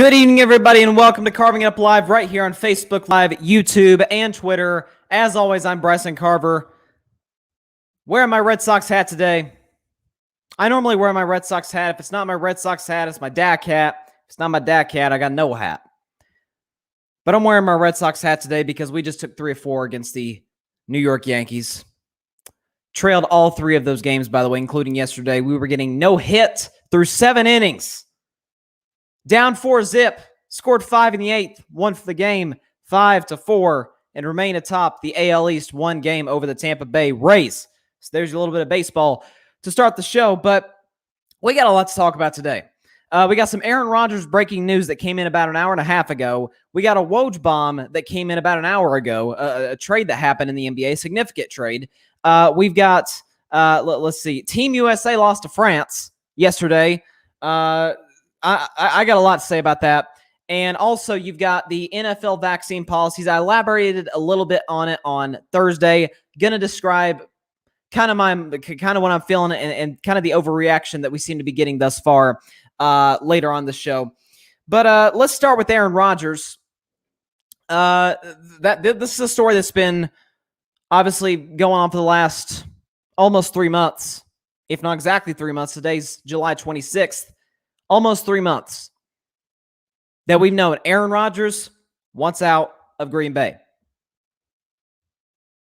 Good evening, everybody, and welcome to Carving It Up Live right here on Facebook Live, YouTube, and Twitter. As always, I'm Bryson Carver. Wearing my Red Sox hat today. I normally wear my Red Sox hat. If it's not my Red Sox hat, it's my DAC hat. If it's not my DAC hat, I got no hat. But I'm wearing my Red Sox hat today because we just took 3 of 4 against the New York Yankees. Trailed all 3 of those games, by the way, including yesterday. We were getting no hit through 7 innings. Down 4-zip, scored 5 in the 8th, won for the game 5-4, and remain atop the AL East 1 game over the Tampa Bay Rays. So there's a little bit of baseball to start the show, but we got a lot to talk about today. We got some Aaron Rodgers breaking news that came in about an hour and a half ago. We got a Woj Bomb that came in about an hour ago, a trade that happened in the NBA, a significant trade. We've got, let's see, Team USA lost to France yesterday. I got a lot to say about that. And also, you've got the NFL vaccine policies. I elaborated a little bit on it on Thursday. Going to describe kind of what I'm feeling and kind of the overreaction that we seem to be getting thus far later on the show. But let's start with Aaron Rodgers. This is a story that's been obviously going on for the last almost 3 months, if not exactly 3 months. Today's July 26th. Almost 3 months that we've known Aaron Rodgers wants out of Green Bay.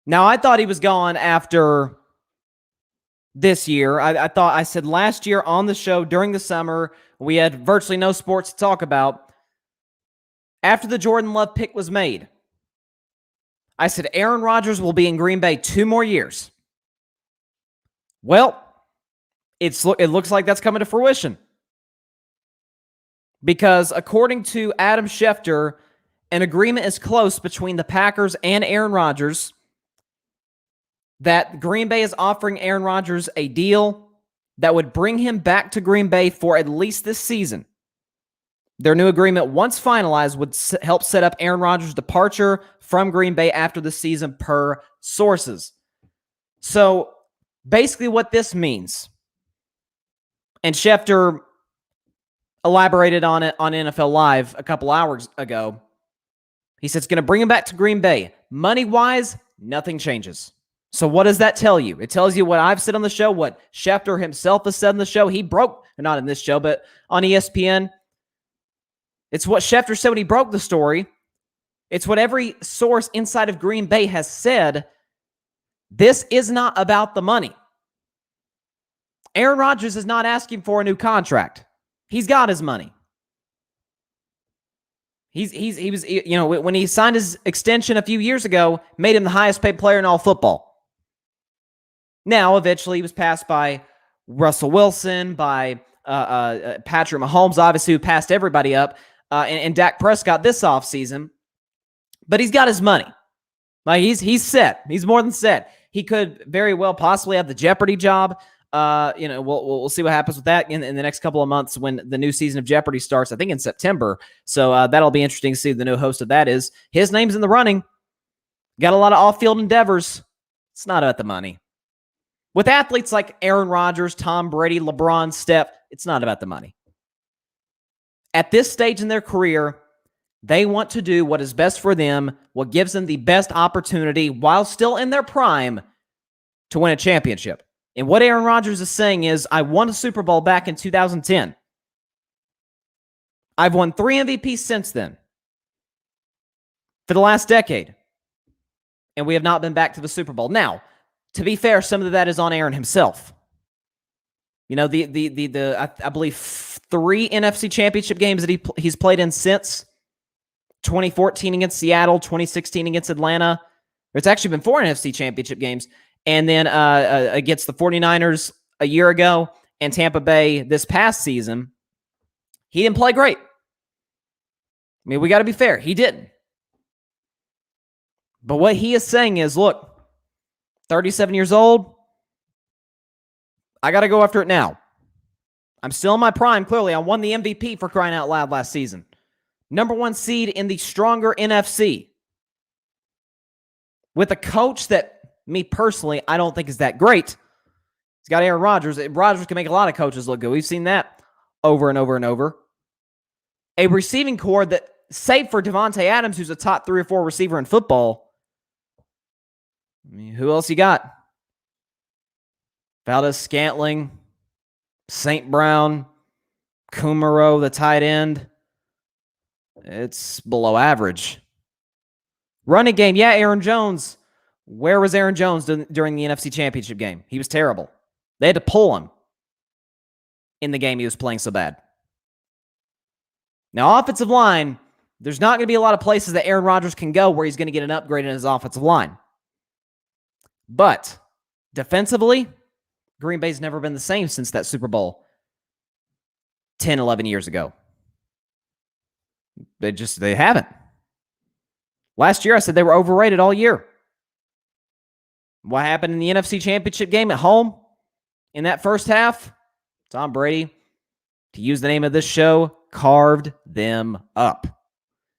Now, I thought he was gone after this year. I said last year on the show during the summer, we had virtually no sports to talk about. After the Jordan Love pick was made, I said Aaron Rodgers will be in Green Bay 2 more years. Well, it looks like that's coming to fruition. Because according to Adam Schefter, an agreement is close between the Packers and Aaron Rodgers that Green Bay is offering Aaron Rodgers a deal that would bring him back to Green Bay for at least this season. Their new agreement, once finalized, would help set up Aaron Rodgers' departure from Green Bay after the season, per sources. So basically what this means, and Schefter elaborated on it on NFL Live a couple hours ago. He said it's going to bring him back to Green Bay. Money-wise, nothing changes. So what does that tell you? It tells you what I've said on the show, what Schefter himself has said on the show. He broke, not in this show, but on ESPN. It's what Schefter said when he broke the story. It's what every source inside of Green Bay has said. This is not about the money. Aaron Rodgers is not asking for a new contract. He's got his money. He was, you know, when he signed his extension a few years ago, made him the highest paid player in all football. Now, eventually, he was passed by Russell Wilson, by Patrick Mahomes, obviously, who passed everybody up, and Dak Prescott this offseason. But he's got his money. Like, he's set. He's more than set. He could very well possibly have the Jeopardy job. We'll see what happens with that in the next couple of months when the new season of Jeopardy starts, I think in September. So that'll be interesting to see who the new host of that is. His name's in the running. Got a lot of off-field endeavors. It's not about the money. With athletes like Aaron Rodgers, Tom Brady, LeBron, Steph, it's not about the money. At this stage in their career, they want to do what is best for them, what gives them the best opportunity while still in their prime to win a championship. And what Aaron Rodgers is saying is, I won a Super Bowl back in 2010. I've won 3 MVPs since then for the last decade. And we have not been back to the Super Bowl. Now, to be fair, some of that is on Aaron himself. You know, I believe 3 NFC championship games that he's played in since 2014 against Seattle, 2016 against Atlanta. It's actually been 4 NFC championship games. And then against the 49ers a year ago and Tampa Bay this past season, he didn't play great. I mean, we got to be fair. He didn't. But what he is saying is, look, 37 years old, I got to go after it now. I'm still in my prime, clearly. I won the MVP for crying out loud last season. Number 1 seed in the stronger NFC. With a coach that, me personally, I don't think is that great. He's got Aaron Rodgers. Rodgers can make a lot of coaches look good. We've seen that over and over and over. a receiving core that, save for Davante Adams, who's a top 3 or 4 receiver in football, I mean, who else you got? Valdez-Scantling, St. Brown, Kumaro, the tight end. It's below average. Running game, yeah, Aaron Jones. Where was Aaron Jones during the NFC Championship game? He was terrible. They had to pull him in the game he was playing so bad. Now, offensive line, there's not going to be a lot of places that Aaron Rodgers can go where he's going to get an upgrade in his offensive line. But defensively, Green Bay's never been the same since that Super Bowl 10, 11 years ago. They haven't. Last year, I said they were overrated all year. What happened in the NFC Championship game at home in that first half? Tom Brady, to use the name of this show, carved them up.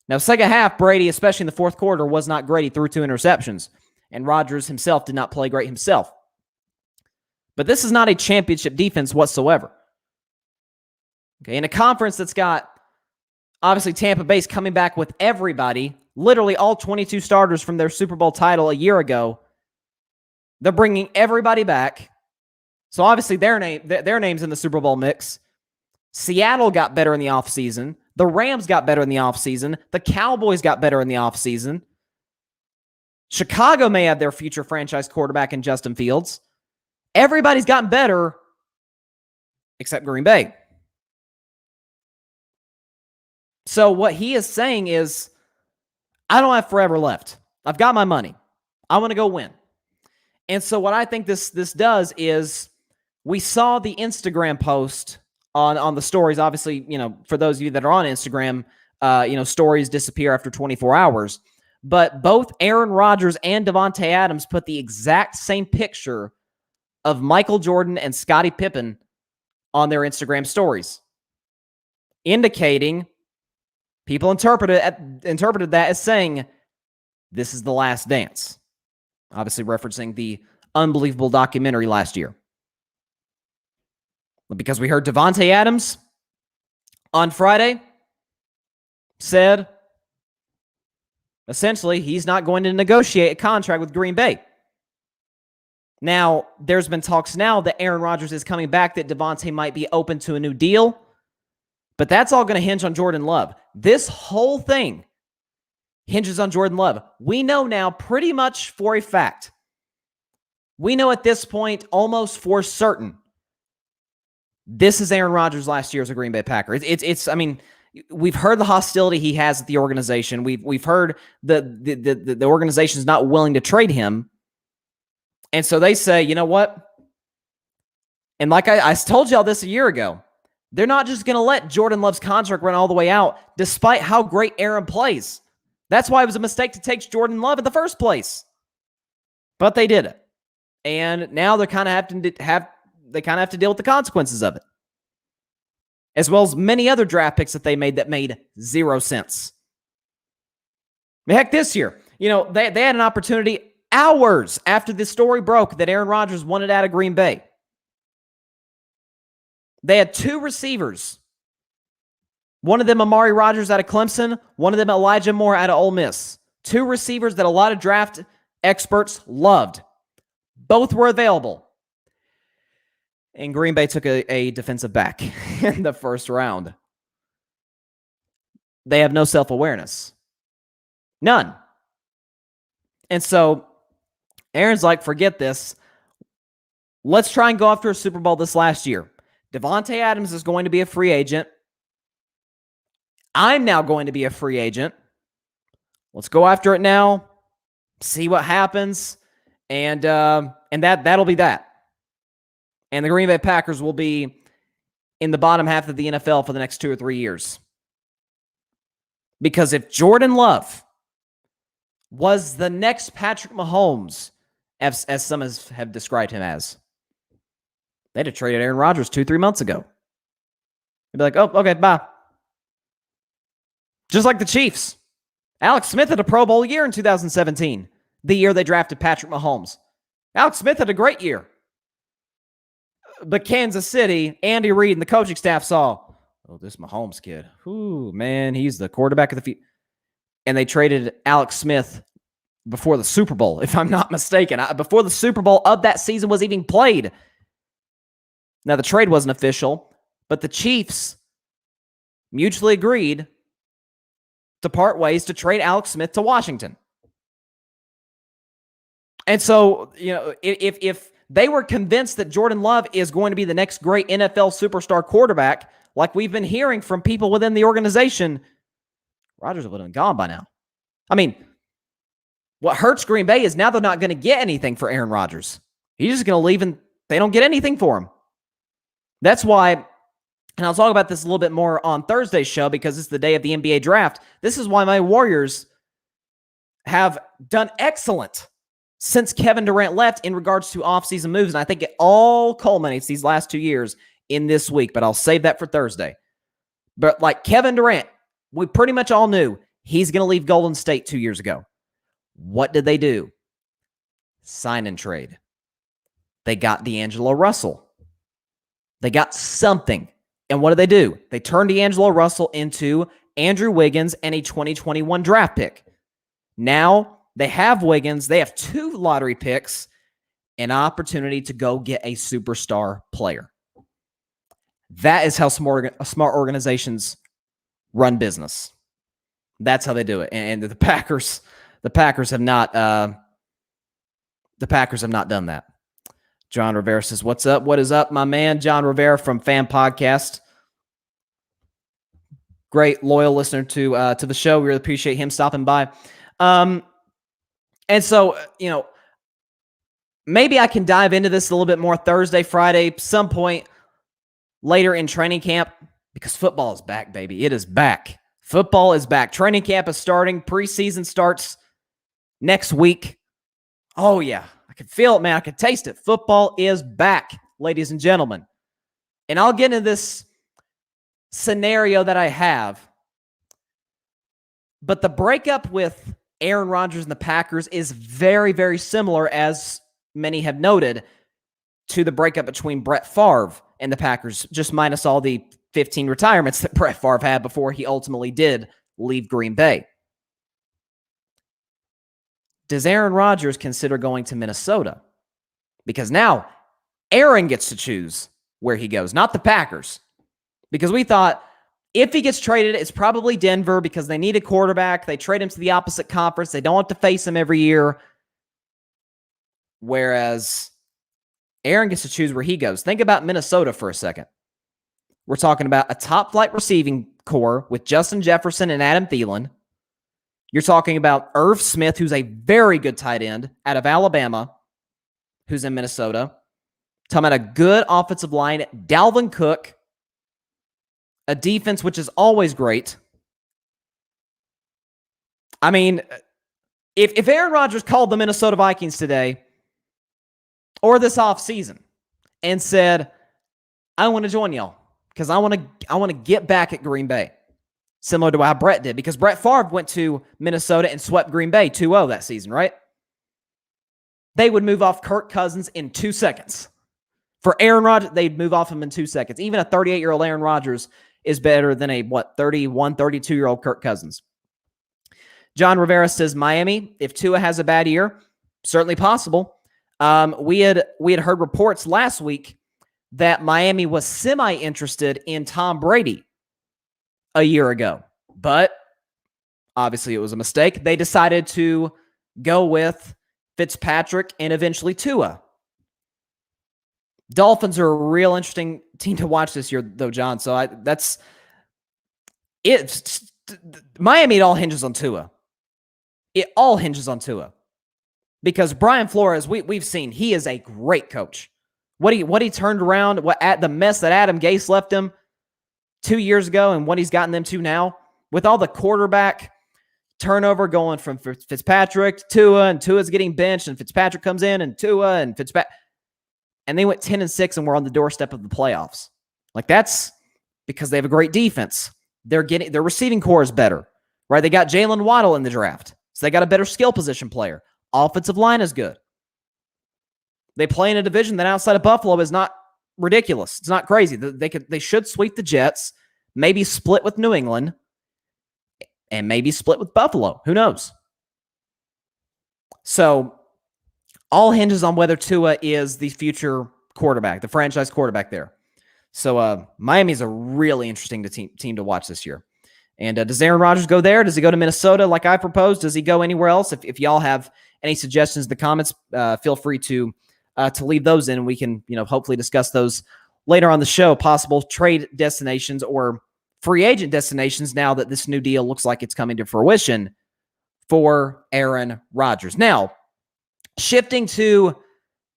Now, second half, Brady, especially in the fourth quarter, was not great. He threw 2 interceptions, and Rodgers himself did not play great himself. But this is not a championship defense whatsoever. Okay, in a conference that's got, obviously, Tampa Bay's coming back with everybody, literally all 22 starters from their Super Bowl title a year ago. They're bringing everybody back. So obviously their name's in the Super Bowl mix. Seattle got better in the offseason. The Rams got better in the offseason. The Cowboys got better in the offseason. Chicago may have their future franchise quarterback in Justin Fields. Everybody's gotten better except Green Bay. So what he is saying is, I don't have forever left. I've got my money. I want to go win. And so what I think this does is, we saw the Instagram post on the stories. Obviously, for those of you that are on Instagram, stories disappear after 24 hours. But both Aaron Rodgers and Davante Adams put the exact same picture of Michael Jordan and Scottie Pippen on their Instagram stories, indicating people interpreted that as saying, this is the last dance. Obviously referencing the unbelievable documentary last year. Because we heard Davante Adams on Friday said, essentially, he's not going to negotiate a contract with Green Bay. Now, there's been talks now that Aaron Rodgers is coming back, that Davante might be open to a new deal. But that's all going to hinge on Jordan Love. This whole thing hinges on Jordan Love. We know now pretty much for a fact. We know at this point almost for certain this is Aaron Rodgers last year as a Green Bay Packer. I mean, we've heard the hostility he has at the organization. We've heard the organization's not willing to trade him. And so they say, you know what? And like I told y'all this a year ago, they're not just going to let Jordan Love's contract run all the way out, despite how great Aaron plays. That's why it was a mistake to take Jordan Love in the first place. But they did it. And now they kind of have to deal with the consequences of it. As well as many other draft picks that they made 0 sense. Heck, this year, they had an opportunity hours after this story broke that Aaron Rodgers wanted out of Green Bay. They had 2 receivers. One of them, Amari Rodgers out of Clemson. One of them, Elijah Moore out of Ole Miss. 2 receivers that a lot of draft experts loved. Both were available. And Green Bay took a defensive back in the first round. They have no self-awareness. None. And so Aaron's like, forget this. Let's try and go after a Super Bowl this last year. Davante Adams is going to be a free agent. I'm now going to be a free agent. Let's go after it now. See what happens. And that'll be that. And the Green Bay Packers will be in the bottom half of the NFL for the next 2 or 3 years. Because if Jordan Love was the next Patrick Mahomes, as some have described him as, they'd have traded Aaron Rodgers 2-3 months ago. They'd be like, oh, okay, bye. Just like the Chiefs. Alex Smith had a Pro Bowl year in 2017, the year they drafted Patrick Mahomes. Alex Smith had a great year. But Kansas City, Andy Reid, and the coaching staff saw, Oh, this Mahomes kid. Ooh, man, he's the quarterback of the future. And they traded Alex Smith before the Super Bowl, if I'm not mistaken. Before the Super Bowl of that season was even played. Now, the trade wasn't official, but the Chiefs mutually agreed to part ways to trade Alex Smith to Washington. And so, if they were convinced that Jordan Love is going to be the next great NFL superstar quarterback, like we've been hearing from people within the organization, Rodgers would have been gone by now. I mean, what hurts Green Bay is now they're not going to get anything for Aaron Rodgers. He's just going to leave and they don't get anything for him. That's why, and I'll talk about this a little bit more on Thursday's show because it's the day of the NBA draft. This is why my Warriors have done excellent since Kevin Durant left in regards to offseason moves. And I think it all culminates these last 2 years in this week, but I'll save that for Thursday. But like Kevin Durant, we pretty much all knew he's going to leave Golden State 2 years ago. What did they do? Sign and trade. They got D'Angelo Russell. They got something. And what did they do? They turned D'Angelo Russell into Andrew Wiggins and a 2021 draft pick. Now they have Wiggins. They have 2 lottery picks, an opportunity to go get a superstar player. That is how smart organizations run business. That's how they do it. And the Packers have not done that. John Rivera says, "What's up? What is up, my man?" John Rivera from Fan Podcast. Great loyal listener to the show. We really appreciate him stopping by. And so, maybe I can dive into this a little bit more Thursday, Friday, some point later in training camp, because football is back, baby. It is back. Football is back. Training camp is starting. Preseason starts next week. Oh, yeah. I can feel it, man. I can taste it. Football is back, ladies and gentlemen. And I'll get into this scenario that I have. But the breakup with Aaron Rodgers and the Packers is very, very similar, as many have noted, to the breakup between Brett Favre and the Packers, just minus all the 15 retirements that Brett Favre had before he ultimately did leave Green Bay. Does Aaron Rodgers consider going to Minnesota? Because now Aaron gets to choose where he goes, not the Packers. Because we thought if he gets traded, it's probably Denver because they need a quarterback. They trade him to the opposite conference. They don't have to face him every year. Whereas Aaron gets to choose where he goes. Think about Minnesota for a second. We're talking about a top-flight receiving core with Justin Jefferson and Adam Thielen. You're talking about Irv Smith, who's a very good tight end out of Alabama, who's in Minnesota. Talking about a good offensive line, Dalvin Cook, a defense which is always great. I mean, if Aaron Rodgers called the Minnesota Vikings today or this offseason and said, I want to join y'all because I want to get back at Green Bay. Similar to how Brett did, because Brett Favre went to Minnesota and swept Green Bay 2-0 that season, right? They would move off Kirk Cousins in 2 seconds. For Aaron Rodgers, they'd move off him in 2 seconds. Even a 38-year-old Aaron Rodgers is better than a, 31, 32-year-old Kirk Cousins. John Rivera says, Miami, if Tua has a bad year, certainly possible. We had heard reports last week that Miami was semi-interested in Tom Brady a year ago, but obviously it was a mistake. They decided to go with Fitzpatrick and eventually Tua. Dolphins are a real interesting team to watch this year, though, John. So that's it. Miami, it all hinges on Tua. It all hinges on Tua because Brian Flores, we've seen he is a great coach. What he turned around, the mess that Adam Gase left him 2 years ago and what he's gotten them to now, with all the quarterback turnover going from Fitzpatrick to Tua, and Tua's getting benched, and Fitzpatrick comes in, and Tua, and Fitzpatrick. And they went 10-6 and were on the doorstep of the playoffs. Like, that's because they have a great defense. Their receiving core is better, right? They got Jalen Waddle in the draft, so they got a better skill position player. Offensive line is good. They play in a division that outside of Buffalo is not ridiculous. It's not crazy. They should sweep the Jets. maybe split with New England, and maybe split with Buffalo. Who knows? So all hinges on whether Tua is the future quarterback, the franchise quarterback there. So Miami's a really interesting team to watch this year. And does Aaron Rodgers go there? Does he go to Minnesota like I proposed? Does he go anywhere else? If y'all have any suggestions in the comments, feel free to leave those in, and we can hopefully discuss those later on the show. Possible trade destinations or free agent destinations now that this new deal looks like it's coming to fruition for Aaron Rodgers. Now, shifting to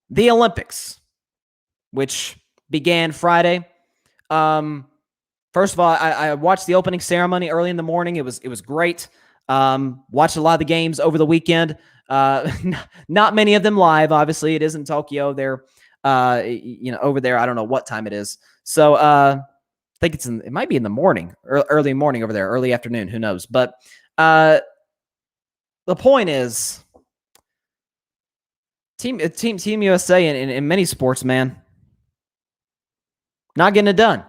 the Olympics, which began Friday. First of all, I watched the opening ceremony early in the morning. It was great. Watched a lot of the games over the weekend. Not many of them live. Obviously, it is in Tokyo. They're over there. I don't know what time it is. So I think it might be in the morning, early morning over there, early afternoon. Who knows? But the point is, Team USA in many sports, man, not getting it done.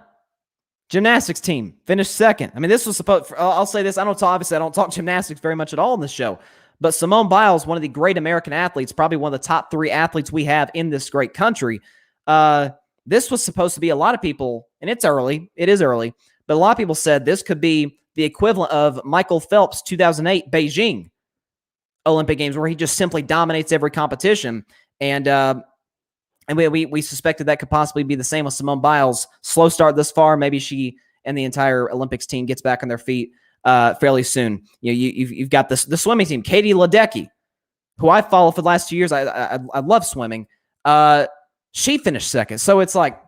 Gymnastics team finished second. I mean, this was supposed. I'll say this. Obviously, I don't talk gymnastics very much at all in this show. But Simone Biles, one of the great American athletes, probably one of the top 3 athletes we have in this great country. This was supposed to be a lot of people, and it's early. It is early, but a lot of people said this could be the equivalent of Michael Phelps' 2008 Beijing Olympic Games, where he just simply dominates every competition. And we suspected that could possibly be the same with Simone Biles. Slow start this far. Maybe she and the entire Olympics team gets back on their feet fairly soon. You've got the swimming team, Katie Ledecky, who I follow for the last 2 years. I love swimming. She finished second. So it's like,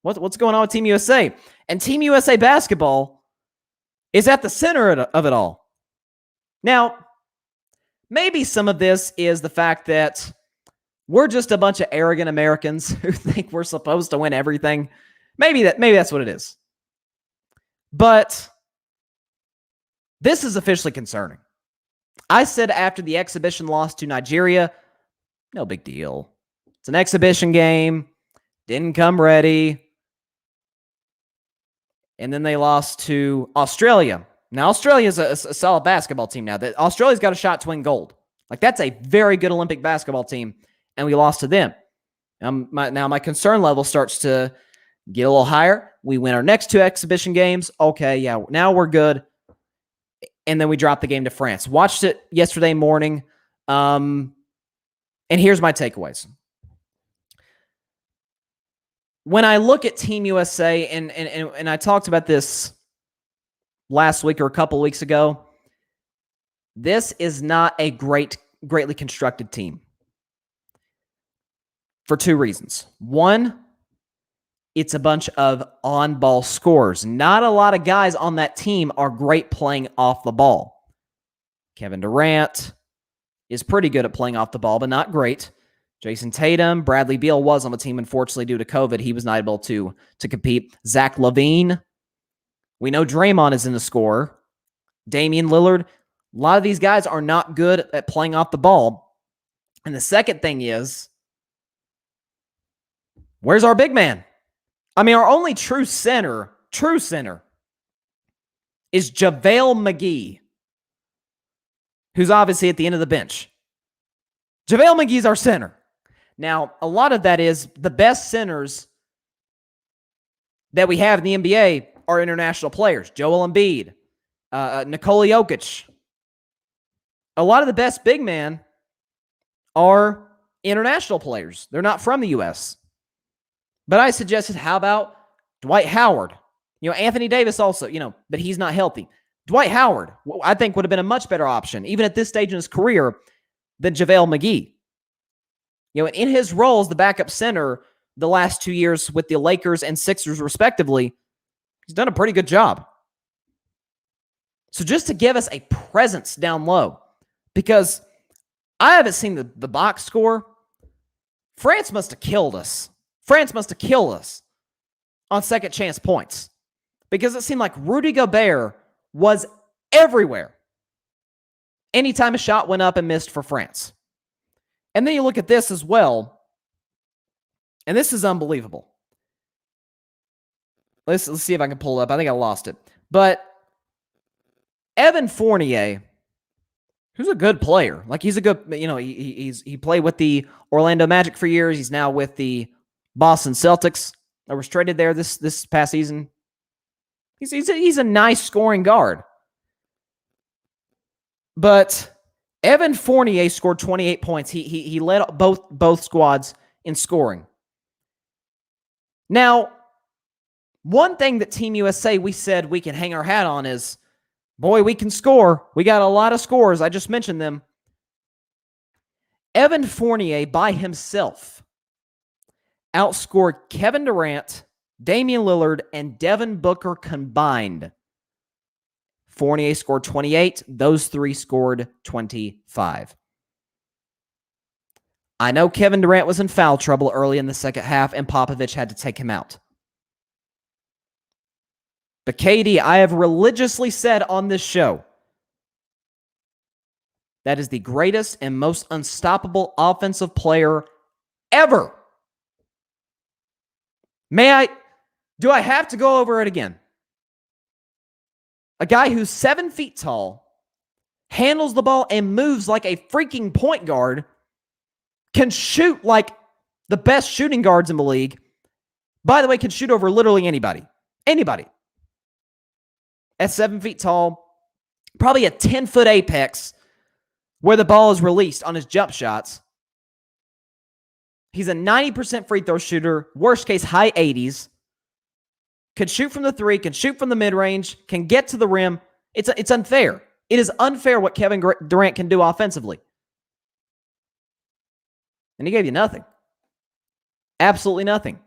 what's going on with Team USA? And Team USA basketball is at the center of it all. Now, maybe some of this is the fact that we're just a bunch of arrogant Americans who think we're supposed to win everything. Maybe that's what it is. But this is officially concerning. I said after the exhibition loss to Nigeria, no big deal. It's an exhibition game. Didn't come ready. And then they lost to Australia. Now, Australia is a solid basketball team now. Australia's got a shot to win gold. Like, that's a very good Olympic basketball team, and we lost to them. Now my concern level starts to get a little higher. We win our next 2 exhibition games. Okay, yeah, now we're good. And then we dropped the game to France. Watched it yesterday morning. And here's my takeaways. When I look at Team USA, and I talked about this last week or a couple weeks ago, this is not a greatly constructed team for 2 reasons. One, it's a bunch of on-ball scorers. Not a lot of guys on that team are great playing off the ball. Kevin Durant is pretty good at playing off the ball, but not great. Jason Tatum, Bradley Beal was on the team. Unfortunately, due to COVID, he was not able to compete. Zach LaVine. We know Draymond is in the score. Damian Lillard. A lot of these guys are not good at playing off the ball. And the second thing is, where's our big man? I mean, our only true center is JaVale McGee, who's obviously at the end of the bench. JaVale McGee's our center. Now, a lot of that is the best centers that we have in the NBA are international players. Joel Embiid, Nikola Jokic. A lot of the best big men are international players. They're not from the U.S. But I suggested, how about Dwight Howard? Anthony Davis also, but he's not healthy. Dwight Howard, I think, would have been a much better option, even at this stage in his career, than JaVale McGee. In his role as the backup center the last 2 years with the Lakers and Sixers, respectively, he's done a pretty good job. So just to give us a presence down low, because I haven't seen the box score. France must have killed us. France must have killed us on second chance points, because it seemed like Rudy Gobert was everywhere anytime a shot went up and missed for France. And then you look at this as well, and this is unbelievable. let's see if I can pull it up. I think I lost it. But Evan Fournier, who's a good player. Like, he's a good, he played with the Orlando Magic for years. He's now with the Boston Celtics. I was traded there this past season. He's a nice scoring guard. But Evan Fournier scored 28 points. He led both squads in scoring. Now, one thing that Team USA we said we can hang our hat on is, boy, we can score. We got a lot of scores. I just mentioned them. Evan Fournier by himself outscored Kevin Durant, Damian Lillard, and Devin Booker combined. Fournier scored 28. Those three scored 25. I know Kevin Durant was in foul trouble early in the second half, and Popovich had to take him out. But KD, I have religiously said on this show, that is the greatest and most unstoppable offensive player ever. Do I have to go over it again? A guy who's 7 feet tall, handles the ball, and moves like a freaking point guard, can shoot like the best shooting guards in the league. By the way, can shoot over literally anybody. Anybody. At 7 feet tall, probably a 10-foot apex where the ball is released on his jump shots. He's a 90% free throw shooter, worst case high 80s. Can shoot from the three, can shoot from the mid-range, can get to the rim. It's unfair. It is unfair what Kevin Durant can do offensively. And he gave you nothing. Absolutely nothing.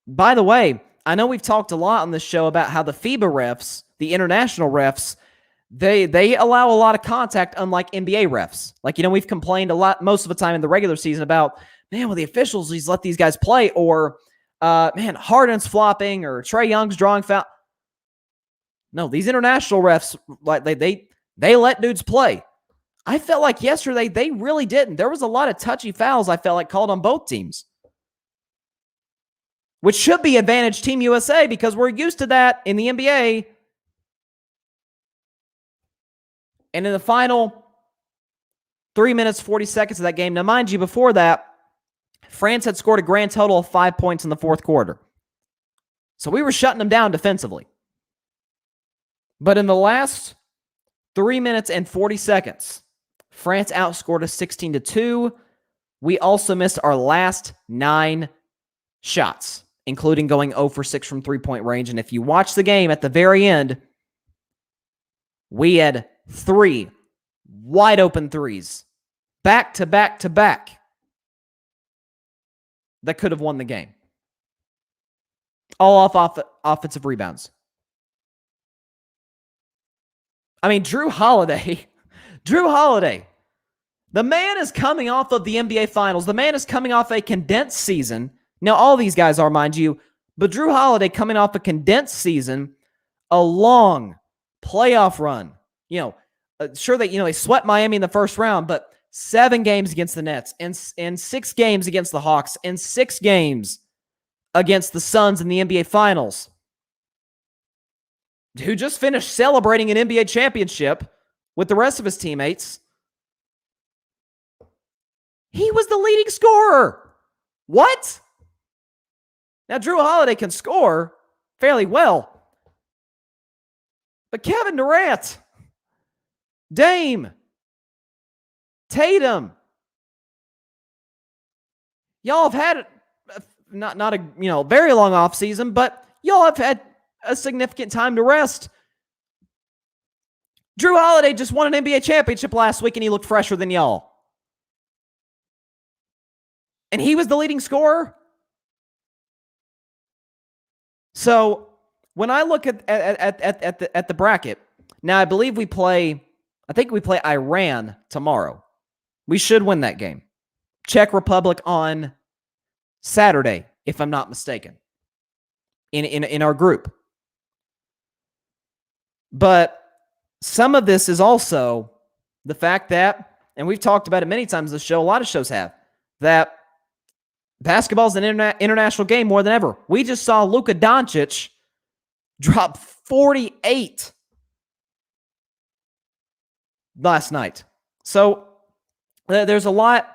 By the way, I know we've talked a lot on this show about how the FIBA refs, the international refs, they allow a lot of contact, unlike NBA refs. Like, we've complained a lot most of the time in the regular season about, man, well, the officials just let these guys play, or man, Harden's flopping, or Trae Young's drawing foul. No, these international refs, like they let dudes play. I felt like yesterday they really didn't. There was a lot of touchy fouls I felt like called on both teams, which should be advantage Team USA because we're used to that in the NBA. And in the final 3 minutes, 40 seconds of that game, now mind you, before that, France had scored a grand total of 5 points in the fourth quarter. So we were shutting them down defensively. But in the last 3 minutes and 40 seconds, France outscored us 16-2. We also missed our last 9 shots, including going 0 for 6 from three-point range. And if you watch the game at the very end, we had 3 wide open threes, back to back to back, that could have won the game. All off offensive rebounds. I mean, Drew Holiday, the man is coming off of the NBA Finals. The man is coming off a condensed season. Now, all these guys are, mind you, but Drew Holiday coming off a condensed season, a long playoff run. Sure that, they swept Miami in the first round, but 7 games against the Nets and 6 games against the Hawks and 6 games against the Suns in the NBA Finals. Who just finished celebrating an NBA championship with the rest of his teammates. He was the leading scorer. What? Now, Drew Holiday can score fairly well. But Kevin Durant, Dame, Tatum, y'all have had not a very long offseason, but y'all have had a significant time to rest. Drew Holiday just won an NBA championship last week, and he looked fresher than y'all. And he was the leading scorer. So when I look at the bracket, now I think we play Iran tomorrow. We should win that game. Czech Republic on Saturday, if I'm not mistaken, in our group. But some of this is also the fact that, and we've talked about it many times on the show, a lot of shows have, that Basketball's an international game more than ever. We just saw Luka Doncic drop 48 last night. So there's a lot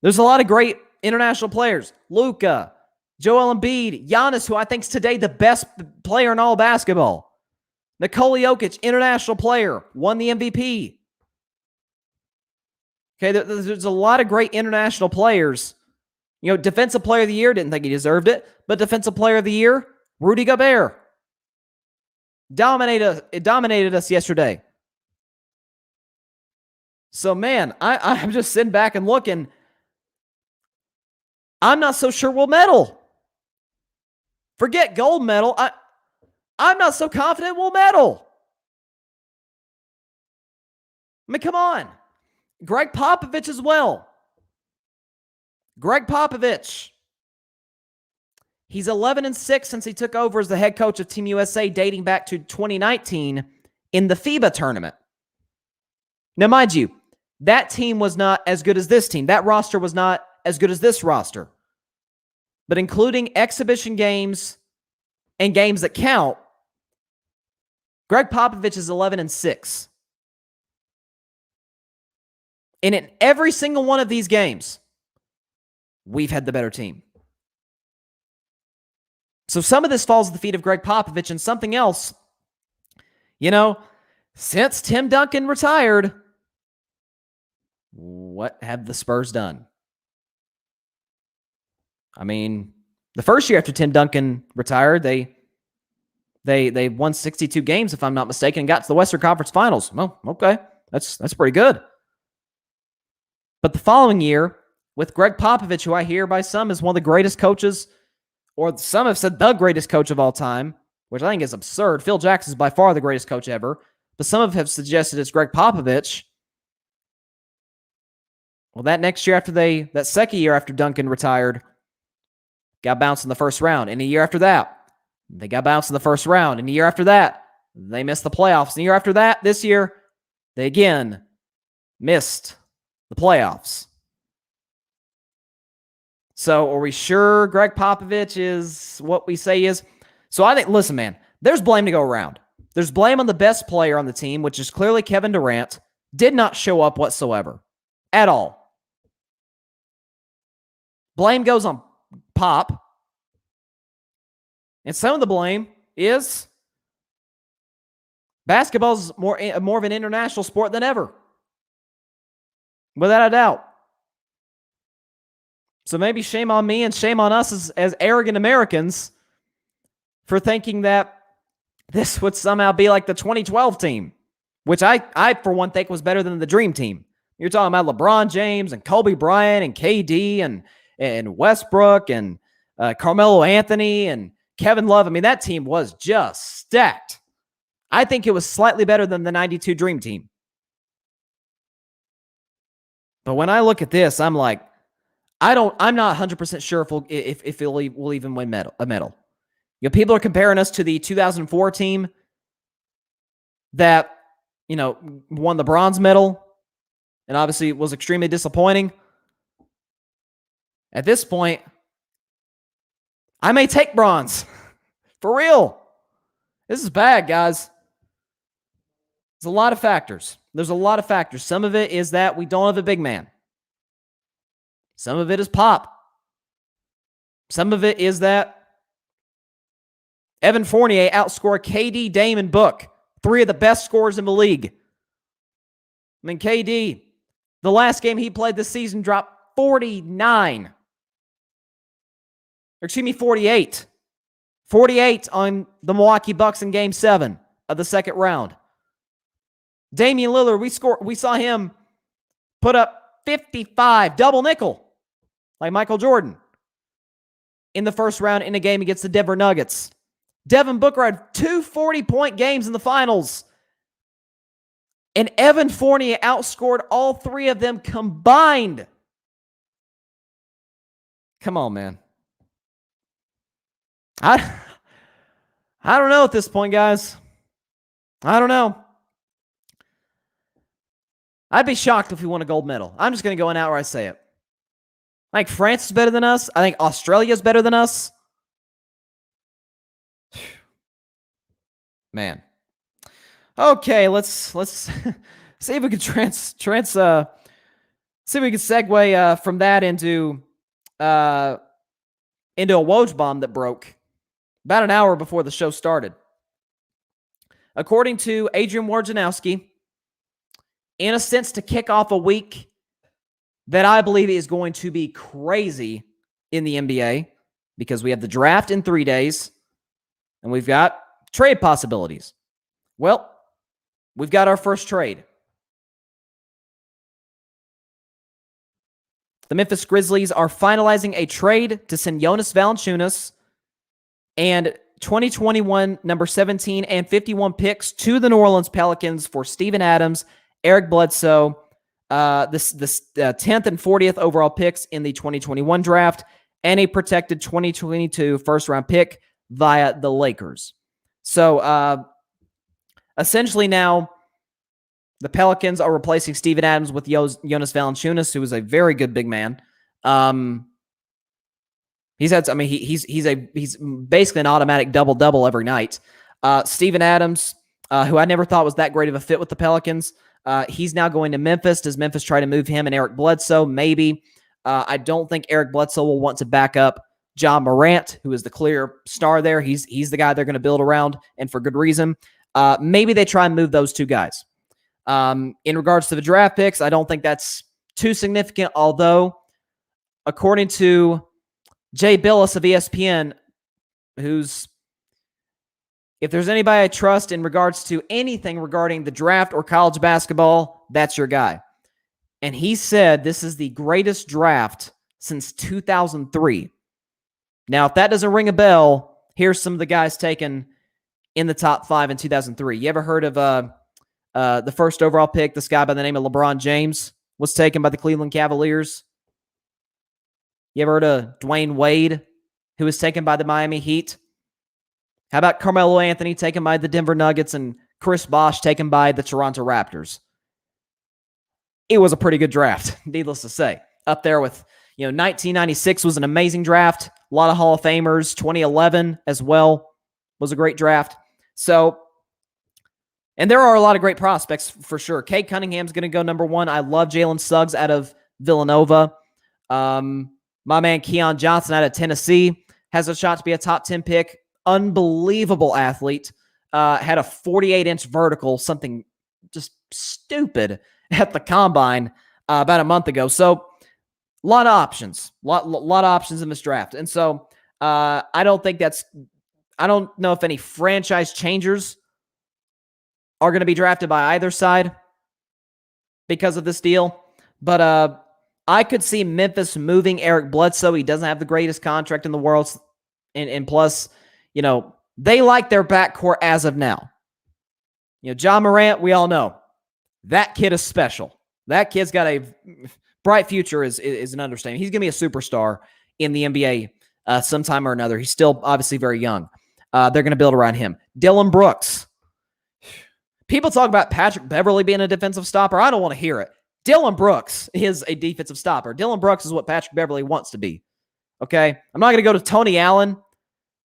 of great international players. Luka, Joel Embiid, Giannis, who I think is today the best player in all basketball. Nikola Jokic, international player, won the MVP. Okay, there's a lot of great international players. You know, Defensive Player of the Year, didn't think he deserved it, but Defensive Player of the Year, Rudy Gobert. Dominated us yesterday. So, man, I'm just sitting back and looking. I'm not so sure we'll medal. Forget gold medal. I'm not so confident we'll medal. I mean, come on. Greg Popovich as well. Greg Popovich. He's 11-6 since he took over as the head coach of Team USA, dating back to 2019 in the FIBA tournament. Now, mind you, that team was not as good as this team. That roster was not as good as this roster. But including exhibition games and games that count, Greg Popovich is 11-6. And in every single one of these games, we've had the better team. So some of this falls at the feet of Greg Popovich, and something else, you know, since Tim Duncan retired, what have the Spurs done? I mean, the first year after Tim Duncan retired, they won 62 games, if I'm not mistaken, and got to the Western Conference Finals. Well, okay, that's pretty good. But the following year, with Greg Popovich, who I hear by some is one of the greatest coaches, or some have said the greatest coach of all time, which I think is absurd. Phil Jackson is by far the greatest coach ever, but some have suggested it's Greg Popovich. Well, that second year after Duncan retired, got bounced in the first round. And a year after that, they got bounced in the first round. And a year after that, they missed the playoffs. And a year after that, this year, they again missed the playoffs. So are we sure Greg Popovich is what we say he is? So I think, listen, man, there's blame to go around. There's blame on the best player on the team, which is clearly Kevin Durant. Did not show up whatsoever. At all. Blame goes on Pop. And some of the blame is basketball's more of an international sport than ever. Without a doubt. So maybe shame on me and shame on us as arrogant Americans for thinking that this would somehow be like the 2012 team, which I for one, think was better than the Dream Team. You're talking about LeBron James and Kobe Bryant and KD and Westbrook and Carmelo Anthony and Kevin Love. I mean, that team was just stacked. I think it was slightly better than the 92 Dream Team. But when I look at this, I'm like, I'm not 100% sure if we'll even win a medal. You know, people are comparing us to the 2004 team that, you know, won the bronze medal and obviously was extremely disappointing. At this point, I may take bronze. For real. This is bad, guys. There's a lot of factors. Some of it is that we don't have a big man. Some of it is Pop. Some of it is that Evan Fournier outscored KD, Dame, and Book, three of the best scorers in the league. I mean, KD, the last game he played this season, dropped 48. 48 on the Milwaukee Bucks in Game 7 of the second round. Damian Lillard, we saw him put up 55, double nickel, like Michael Jordan, in the first round in a game against the Denver Nuggets. Devin Booker had 2 40-point games in the finals. And Evan Fournier outscored all three of them combined. Come on, man. I don't know at this point, guys. I don't know. I'd be shocked if we won a gold medal. I'm just going to go in outright say it. I think France is better than us. I think Australia is better than us. Man. Okay, let's see if we can see if we can segue from that into a Woj bomb that broke about an hour before the show started. According to Adrian Wojnarowski, in a sense, to kick off a week that I believe is going to be crazy in the NBA, because we have the draft in 3 days and we've got trade possibilities. Well, we've got our first trade. The Memphis Grizzlies are finalizing a trade to send Jonas Valanciunas and 2021 number 17 and 51 picks to the New Orleans Pelicans for Steven Adams, Eric Bledsoe, this 10th and 40th overall picks in the 2021 draft, and a protected 2022 first-round pick via the Lakers. So, essentially now, the Pelicans are replacing Steven Adams with Jonas Valanciunas, who is a very good big man. He's basically an automatic double-double every night. Steven Adams, who I never thought was that great of a fit with the Pelicans, he's now going to Memphis. Does Memphis try to move him and Eric Bledsoe? Maybe. I don't think Eric Bledsoe will want to back up Ja Morant, who is the clear star there. He's the guy they're going to build around, and for good reason. Maybe they try and move those two guys. In regards to the draft picks, I don't think that's too significant, although according to Jay Billis of ESPN, if there's anybody I trust in regards to anything regarding the draft or college basketball, that's your guy. And he said this is the greatest draft since 2003. Now, if that doesn't ring a bell, here's some of the guys taken in the top 5 in 2003. You ever heard of the first overall pick, this guy by the name of LeBron James, was taken by the Cleveland Cavaliers? You ever heard of Dwayne Wade, who was taken by the Miami Heat? How about Carmelo Anthony taken by the Denver Nuggets and Chris Bosh taken by the Toronto Raptors? It was a pretty good draft, needless to say. Up there with, 1996 was an amazing draft. A lot of Hall of Famers. 2011 as well was a great draft. So, and there are a lot of great prospects for sure. Cade Cunningham's going to go number 1. I love Jalen Suggs out of Villanova. My man Keon Johnson out of Tennessee has a shot to be a top 10 pick. Unbelievable athlete. Had a 48-inch vertical, something just stupid at the combine about a month ago. So, a lot of options. Lot of options in this draft. And so, I don't know if any franchise changers are going to be drafted by either side because of this deal. But I could see Memphis moving Eric Bledsoe. He doesn't have the greatest contract in the world. And plus, they like their backcourt as of now. Ja Morant, we all know. That kid is special. That kid's got a bright future is an understatement. He's going to be a superstar in the NBA sometime or another. He's still obviously very young. They're going to build around him. Dylan Brooks. People talk about Patrick Beverley being a defensive stopper. I don't want to hear it. Dylan Brooks is a defensive stopper. Dylan Brooks is what Patrick Beverley wants to be. Okay? I'm not going to go to Tony Allen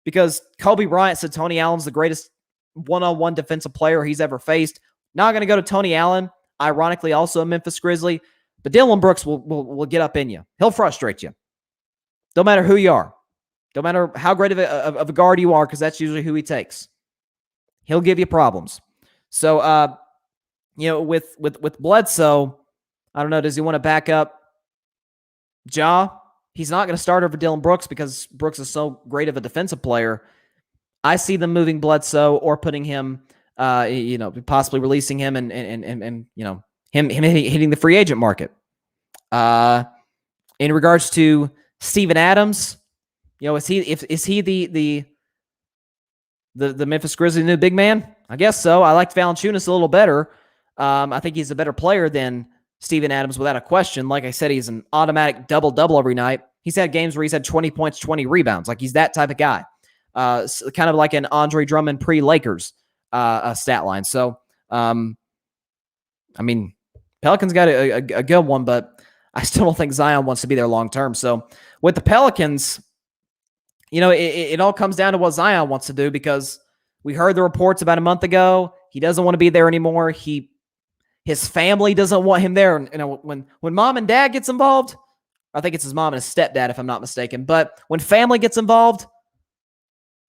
because Kobe Bryant said Tony Allen's the greatest one-on-one defensive player he's ever faced. Not going to go to Tony Allen, ironically also a Memphis Grizzly, but Dylan Brooks will get up in you. He'll frustrate you. Don't matter who you are. Don't matter how great of a guard you are, because that's usually who he takes. He'll give you problems. So, with Bledsoe, I don't know, does he want to back up Ja? He's not going to start over Dylan Brooks because Brooks is so great of a defensive player. I see them moving Bledsoe or putting him, possibly releasing him and him hitting the free agent market. In regards to Steven Adams, is he the Memphis Grizzlies' new big man? I guess so. I liked Valanciunas a little better. I think he's a better player than Steven Adams without a question. Like I said, he's an automatic double-double every night. He's had games where he's had 20 points, 20 rebounds. Like, he's that type of guy. Kind of like an Andre Drummond pre-Lakers stat line. So, Pelicans got a good one, but I still don't think Zion wants to be there long term. So with the Pelicans, it all comes down to what Zion wants to do, because we heard the reports about a month ago. He doesn't want to be there anymore. His family doesn't want him there. When mom and dad gets involved, I think it's his mom and his stepdad, if I'm not mistaken. But when family gets involved,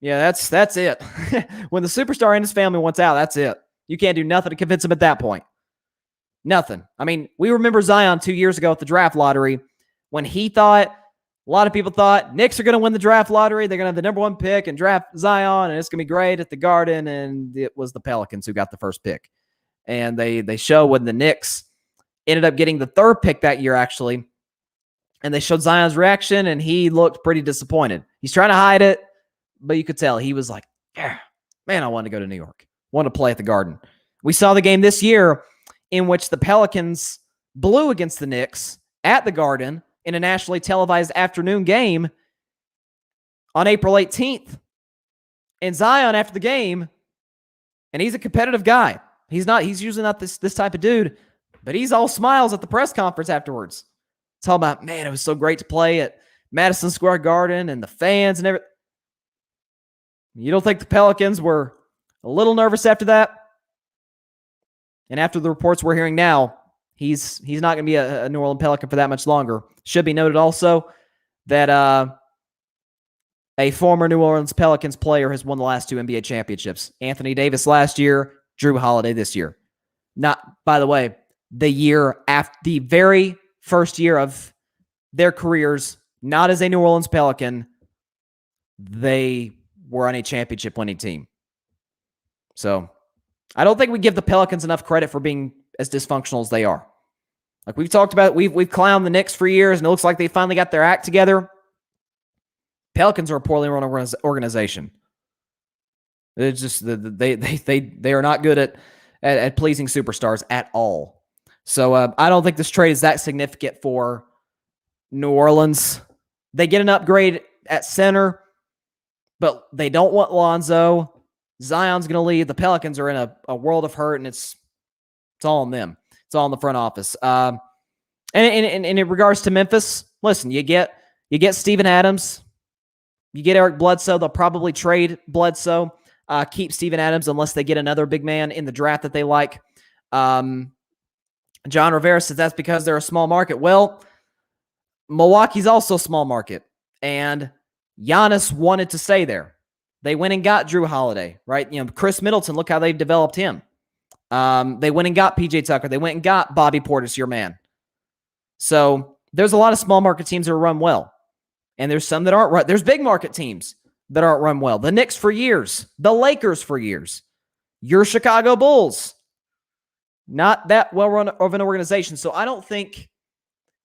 yeah, that's it. When the superstar and his family wants out, that's it. You can't do nothing to convince him at that point. Nothing. I mean, we remember Zion 2 years ago at the draft lottery when a lot of people thought Knicks are going to win the draft lottery. They're going to have the number 1 pick and draft Zion, and it's going to be great at the Garden. And it was the Pelicans who got the first pick. And they show when the Knicks ended up getting the 3rd pick that year, actually. And they showed Zion's reaction, and he looked pretty disappointed. He's trying to hide it, but you could tell he was like, yeah, man, I want to go to New York. Want to play at the Garden. We saw the game this year in which the Pelicans blew against the Knicks at the Garden in a nationally televised afternoon game on April 18th. And Zion, after the game, and he's a competitive guy. He's usually not this type of dude, but he's all smiles at the press conference afterwards. Talking about, man, it was so great to play at Madison Square Garden and the fans and everything. You don't think the Pelicans were a little nervous after that? And after the reports we're hearing now, he's not going to be a New Orleans Pelican for that much longer. Should be noted also that a former New Orleans Pelicans player has won the last 2 NBA championships. Anthony Davis last year, Drew Holiday this year. Not, by the way, the year after the very first year of their careers, not as a New Orleans Pelican, they were on a championship winning team. So I don't think we give the Pelicans enough credit for being as dysfunctional as they are. Like we've talked about, we've clowned the Knicks for years, and it looks like they finally got their act together. Pelicans are a poorly run organization. It's just they are not good at pleasing superstars at all. So I don't think this trade is that significant for New Orleans. They get an upgrade at center, but they don't want Lonzo. Zion's going to leave. The Pelicans are in a world of hurt, and it's all on them. It's all in the front office. And in regards to Memphis, listen, you get Steven Adams. You get Eric Bledsoe. They'll probably trade Bledsoe. Keep Steven Adams unless they get another big man in the draft that they like. John Rivera says that's because they're a small market. Well, Milwaukee's also a small market, and Giannis wanted to stay there. They went and got Drew Holiday, right? Chris Middleton, look how they've developed him. They went and got PJ Tucker. They went and got Bobby Portis, your man. So there's a lot of small market teams that are run well, and there's some that aren't run. There's big market teams that aren't run well. The Knicks for years, the Lakers for years, your Chicago Bulls. Not that well-run of an organization. So I don't think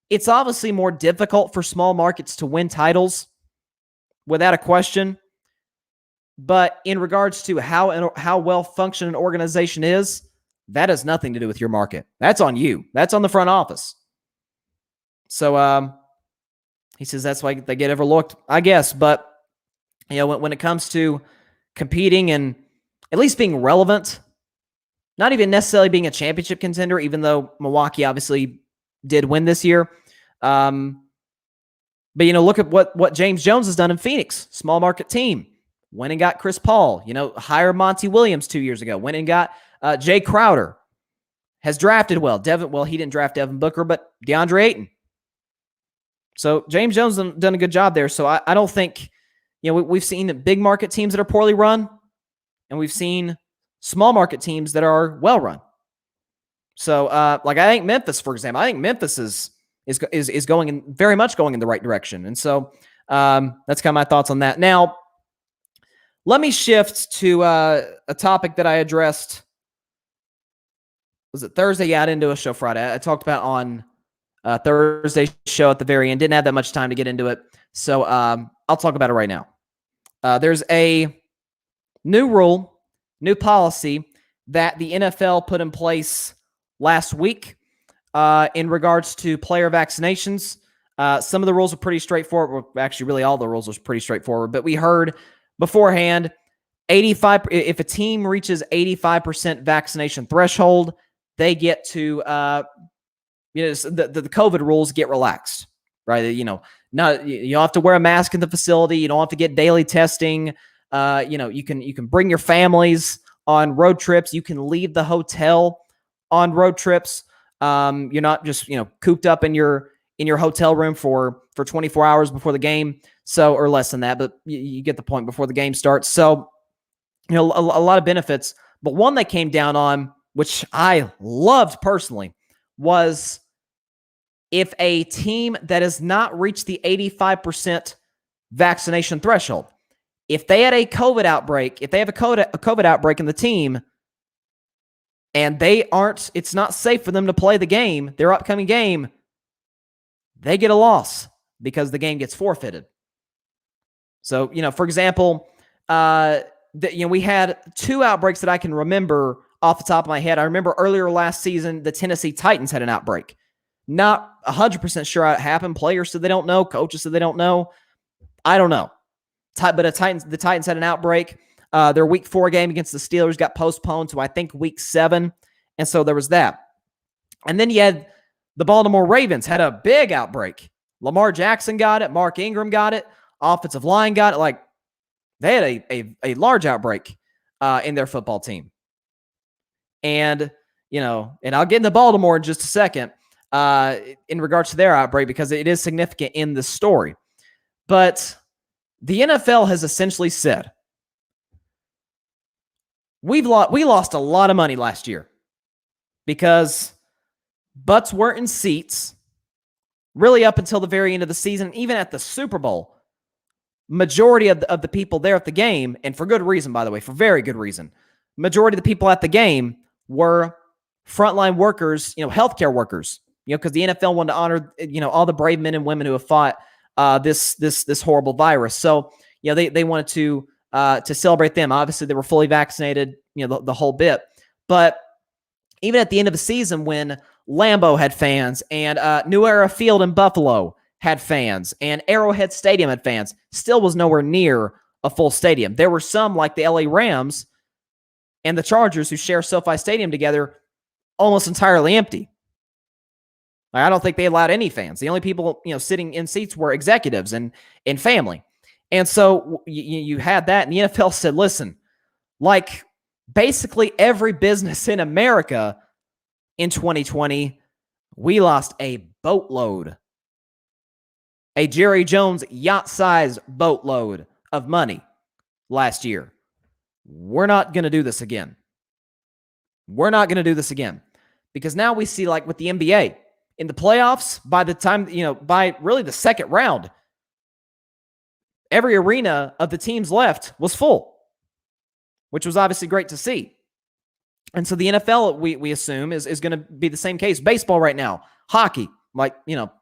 it's obviously more difficult for small markets to win titles, without a question. But in regards to how well-functioned an organization is, that has nothing to do with your market. That's on you. That's on the front office. So he says that's why they get overlooked, I guess. But when it comes to competing and at least being relevant, not even necessarily being a championship contender, even though Milwaukee obviously did win this year. But, look at what James Jones has done in Phoenix. Small market team. Went and got Chris Paul. Hired Monty Williams 2 years ago. Went and got Jay Crowder. Has drafted well. He didn't draft Devin Booker, but DeAndre Ayton. So James Jones done a good job there. So I don't think, we've seen big market teams that are poorly run, and we've seen small market teams that are well run. So, I think Memphis, for example, is going very much going in the right direction, and so that's kind of my thoughts on that. Now, let me shift to a topic that I addressed. Was it Thursday? Yeah, I didn't do a show Friday. I talked about on Thursday's show at the very end. Didn't have that much time to get into it, so I'll talk about it right now. There's a new rule. New policy that the NFL put in place last week in regards to player vaccinations. Some of the rules are pretty straightforward. Well, actually, really all the rules are pretty straightforward. But we heard beforehand, if a team reaches 85% vaccination threshold, they get to The COVID rules get relaxed, right? You don't have to wear a mask in the facility. You don't have to get daily testing. You can bring your families on road trips. You can leave the hotel on road trips. You're not just cooped up in your hotel room for 24 hours before the game, or less than that, but you get the point, before the game starts. So a lot of benefits, but one that came down on, which I loved personally, was if a team that has not reached the 85% vaccination threshold, if they had a COVID outbreak, if they have a COVID outbreak in the team, and it's not safe for them to play the game, their upcoming game, they get a loss because the game gets forfeited. So, for example, we had 2 outbreaks that I can remember off the top of my head. I remember earlier last season, the Tennessee Titans had an outbreak. Not 100% sure how it happened. Players said they don't know. Coaches said they don't know. I don't know. But the Titans had an outbreak. Their Week 4 game against the Steelers got postponed to, I think, Week 7. And so there was that. And then you had the Baltimore Ravens had a big outbreak. Lamar Jackson got it. Mark Ingram got it. Offensive line got it. Like, they had a large outbreak in their football team. And, and I'll get into Baltimore in just a second in regards to their outbreak, because it is significant in this story. But the NFL has essentially said, we lost a lot of money last year because butts weren't in seats really up until the very end of the season. Even at the Super Bowl, majority of the people there at the game, and for good reason, by the way, for very good reason, majority of the people at the game were frontline workers, healthcare workers, because the NFL wanted to honor, all the brave men and women who have fought this horrible virus. So, they wanted to celebrate them. Obviously, they were fully vaccinated, the whole bit. But even at the end of the season, when Lambeau had fans and New Era Field in Buffalo had fans and Arrowhead Stadium had fans, still was nowhere near a full stadium. There were some, like the LA Rams and the Chargers, who share SoFi Stadium together, almost entirely empty. I don't think they allowed any fans. The only people, sitting in seats were executives and family. And so you had that, and the NFL said, listen, like basically every business in America in 2020, we lost a boatload, a Jerry Jones yacht-sized boatload of money last year. We're not going to do this again. We're not going to do this again. Because now we see, like with the NBA, in the playoffs, by the time, by really the second round, every arena of the teams left was full, which was obviously great to see. And so the NFL, we assume, is going to be the same case. Baseball right now, hockey, like,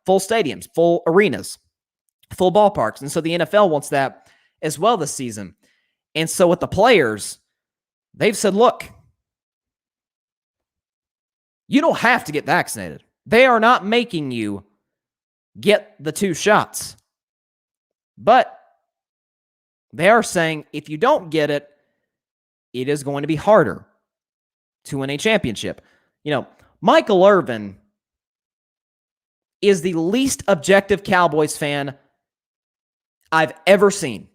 full stadiums, full arenas, full ballparks. And so the NFL wants that as well this season. And so with the players, they've said, look, you don't have to get vaccinated. They are not making you get the 2 shots. But they are saying if you don't get it, it is going to be harder to win a championship. Michael Irvin is the least objective Cowboys fan I've ever seen.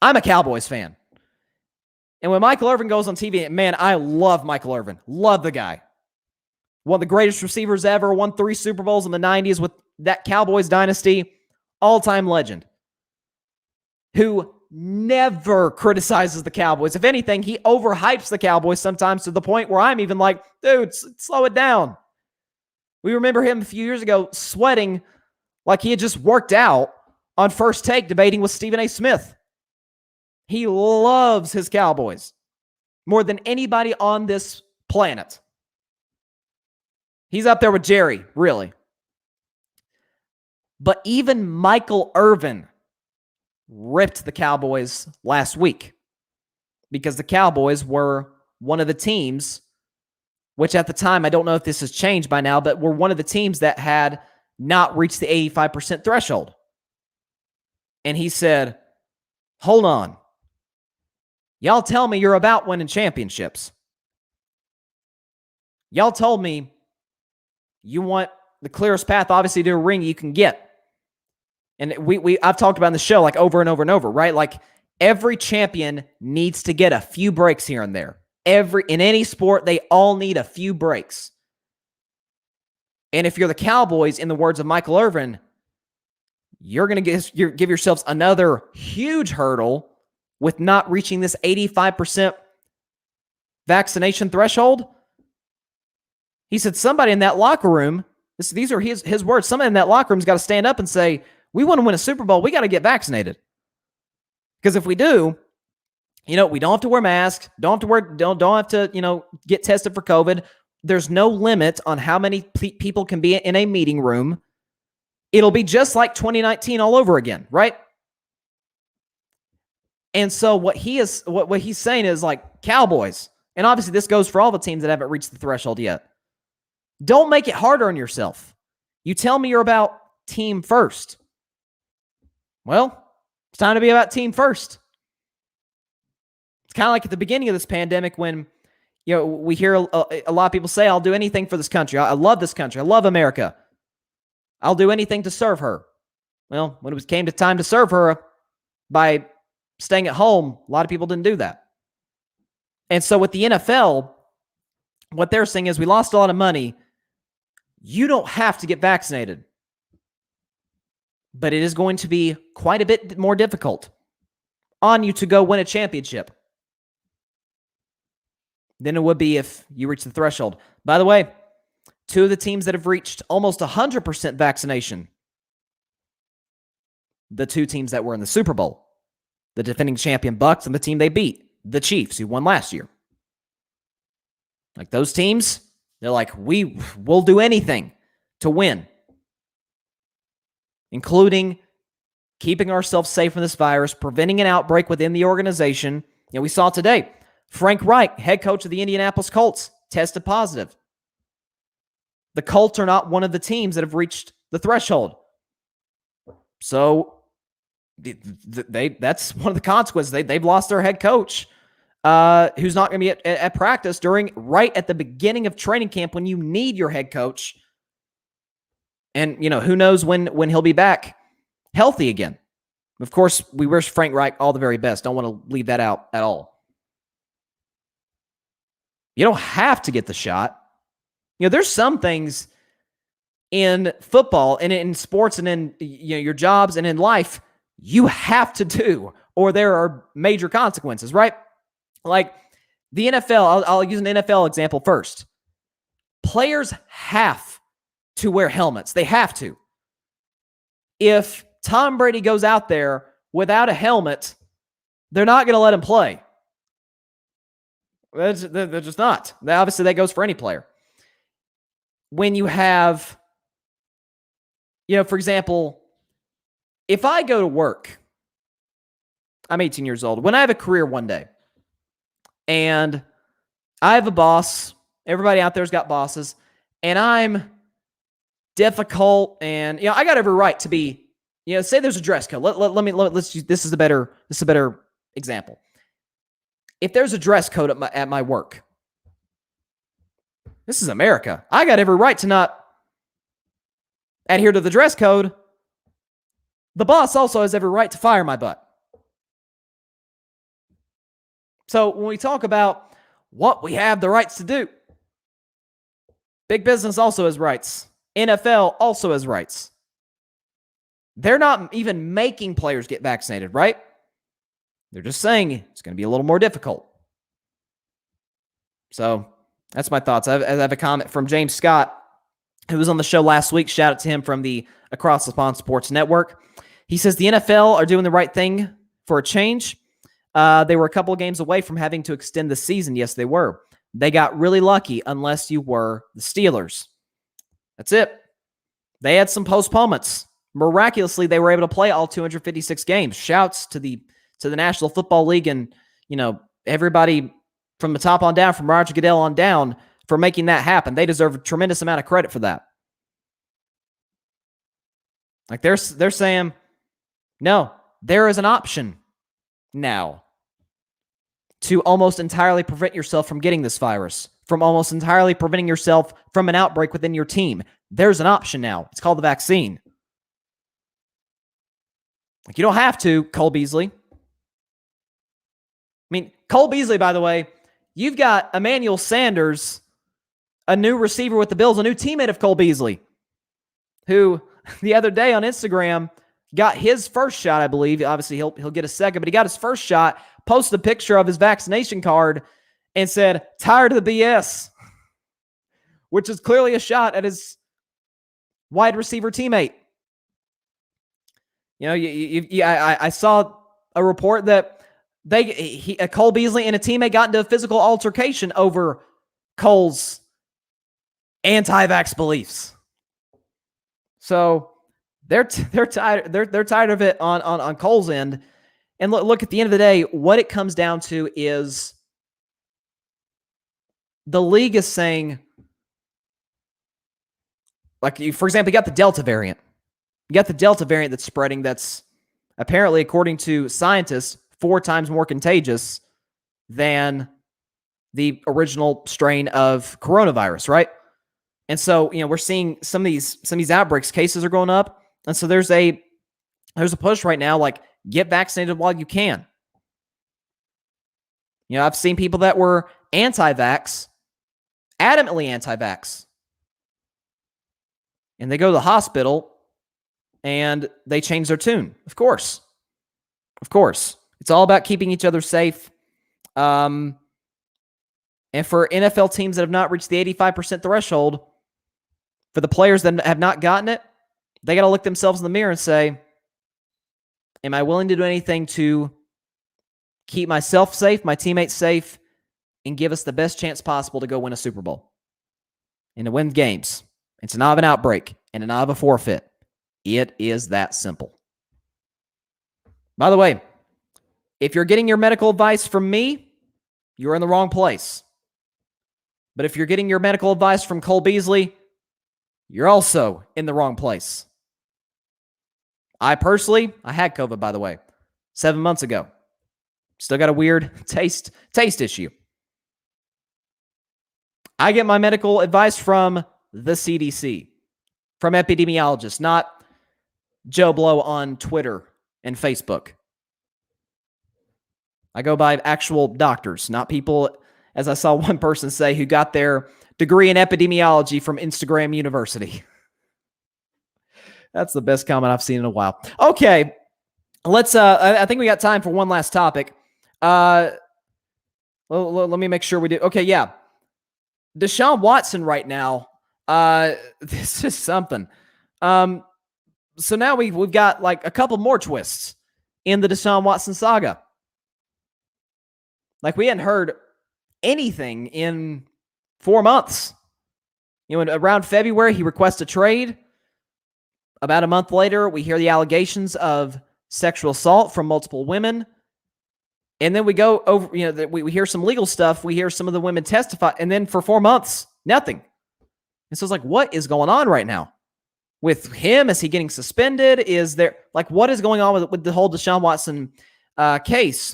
I'm a Cowboys fan. And when Michael Irvin goes on TV, man, I love Michael Irvin. Love the guy. One of the greatest receivers ever, won 3 Super Bowls in the 90s with that Cowboys dynasty. All-time legend. Who never criticizes the Cowboys. If anything, he overhypes the Cowboys sometimes to the point where I'm even like, dude, slow it down. We remember him a few years ago sweating like he had just worked out on First Take debating with Stephen A. Smith. He loves his Cowboys more than anybody on this planet. He's up there with Jerry, really. But even Michael Irvin ripped the Cowboys last week because the Cowboys were one of the teams, which at the time, I don't know if this has changed by now, but were one of the teams that had not reached the 85% threshold. And he said, hold on. Y'all tell me you're about winning championships. Y'all told me you want the clearest path, obviously, to a ring you can get. And I've talked about in the show like over and over and over, right? Like every champion needs to get a few breaks here and there. In any sport, they all need a few breaks. And if you're the Cowboys, in the words of Michael Irvin, you're going to give yourselves another huge hurdle with not reaching this 85% vaccination threshold. He said somebody in that locker room, these are his words, somebody in that locker room's got to stand up and say, we want to win a Super Bowl, we got to get vaccinated. Because if we do, we don't have to wear masks, don't have to get tested for COVID. There's no limit on how many people can be in a meeting room. It'll be just like 2019 all over again, right? And so what he's saying is like, Cowboys, and obviously this goes for all the teams that haven't reached the threshold yet. Don't make it harder on yourself. You tell me you're about team first. Well, it's time to be about team first. It's kind of like at the beginning of this pandemic when, we hear a lot of people say, I'll do anything for this country. I love this country. I love America. I'll do anything to serve her. Well, when it came to time to serve her by staying at home, a lot of people didn't do that. And so with the NFL, what they're saying is we lost a lot of money. You don't have to get vaccinated. But it is going to be quite a bit more difficult on you to go win a championship than it would be if you reach the threshold. By the way, two of the teams that have reached almost 100% vaccination, the two teams that were in the Super Bowl, the defending champion Bucs and the team they beat, the Chiefs, who won last year. Like those teams, they're like, we'll do anything to win, including keeping ourselves safe from this virus, preventing an outbreak within the organization. We saw today, Frank Reich, head coach of the Indianapolis Colts, tested positive. The Colts are not one of the teams that have reached the threshold. So that's one of the consequences. They've lost their head coach, who's not going to be at practice right at the beginning of training camp when you need your head coach. And, who knows when he'll be back healthy again. Of course, we wish Frank Reich all the very best. Don't want to leave that out at all. You don't have to get the shot. There's some things in football and in sports and in your jobs and in life you have to do, or there are major consequences, right? Like the NFL, I'll use an NFL example first. Players have to wear helmets. They have to. If Tom Brady goes out there without a helmet, they're not going to let him play. They're just not. Obviously, that goes for any player. When you have, for example, if I go to work, I'm 18 years old. When I have a career one day, and I have a boss, everybody out there's got bosses, and I'm difficult, and I got every right to be, say there's a dress code. Let's use this is a better example. If there's a dress code at my work, this is America. I got every right to not adhere to the dress code. The boss also has every right to fire my butt. So when we talk about what we have the rights to do, big business also has rights. NFL also has rights. They're not even making players get vaccinated, right? They're just saying it's going to be a little more difficult. So that's my thoughts. I have a comment from James Scott, who was on the show last week. Shout out to him from the Across the Pond Sports Network. He says the NFL are doing the right thing for a change. They were a couple of games away from having to extend the season. Yes, they were. They got really lucky unless you were the Steelers. That's it. They had some postponements. Miraculously, they were able to play all 256 games. Shouts to the National Football League and, everybody from the top on down, from Roger Goodell on down, for making that happen. They deserve a tremendous amount of credit for that. Like they're saying, no, there is an option now to almost entirely prevent yourself from getting this virus from almost entirely preventing yourself from an outbreak within your team. There's an option now. It's called the vaccine. Like, you don't have to, Cole Beasley. I mean, Cole Beasley, by the way, you've got Emmanuel Sanders, a new receiver with the Bills, a new teammate of Cole Beasley, who the other day on Instagram got his first shot, I believe. Obviously, he'll get a second, but he got his first shot, posted a picture of his vaccination card, and said, "Tired of the BS," which is clearly a shot at his wide receiver teammate. You know, I saw a report that Cole Beasley and a teammate got into a physical altercation over Cole's anti-vax beliefs. So they're tired. They're tired of it on Cole's end. And look, at the end of the day, what it comes down to is the league is saying, like, for example, you got the Delta variant. You got the Delta variant that's spreading, that's apparently, according to scientists, 4 times more contagious than the original strain of coronavirus, right? And so, you know, we're seeing some of these outbreaks, cases are going up. And so there's a push right now, like, get vaccinated while you can. You know, I've seen people that were anti-vax, adamantly anti-vax, and they go to the hospital and they change their tune. Of course. It's all about keeping each other safe. And for NFL teams that have not reached the 85% threshold, for the players that have not gotten it, they got to look themselves in the mirror and say, am I willing to do anything to keep myself safe, my teammates safe, and give us the best chance possible to go win a Super Bowl and to win games, and to not have an outbreak and to not have a forfeit? It is that simple. By the way, if you're getting your medical advice from me, you're in the wrong place. But if you're getting your medical advice from Cole Beasley, you're also in the wrong place. I personally had COVID, by the way, 7 months ago. Still got a weird taste issue. I get my medical advice from the CDC, from epidemiologists, not Joe Blow on Twitter and Facebook. I go by actual doctors, not people, as I saw one person say, who got their degree in epidemiology from Instagram University. That's the best comment I've seen in a while. Okay, let's. I think we got time for one last topic. Let me make sure we do. Okay, yeah. Deshaun Watson right now. This is something. So now we've got like a couple more twists in the Deshaun Watson saga. Like, we hadn't heard anything in 4 months. You know, around February, he requests a trade. About a month later, we hear the allegations of sexual assault from multiple women. And then we go over, you know, we hear some legal stuff. We hear some of the women testify. And then for 4 months, nothing. And so it's like, what is going on right now with him? Is he getting suspended? Is there, like, what is going on with the whole Deshaun Watson case?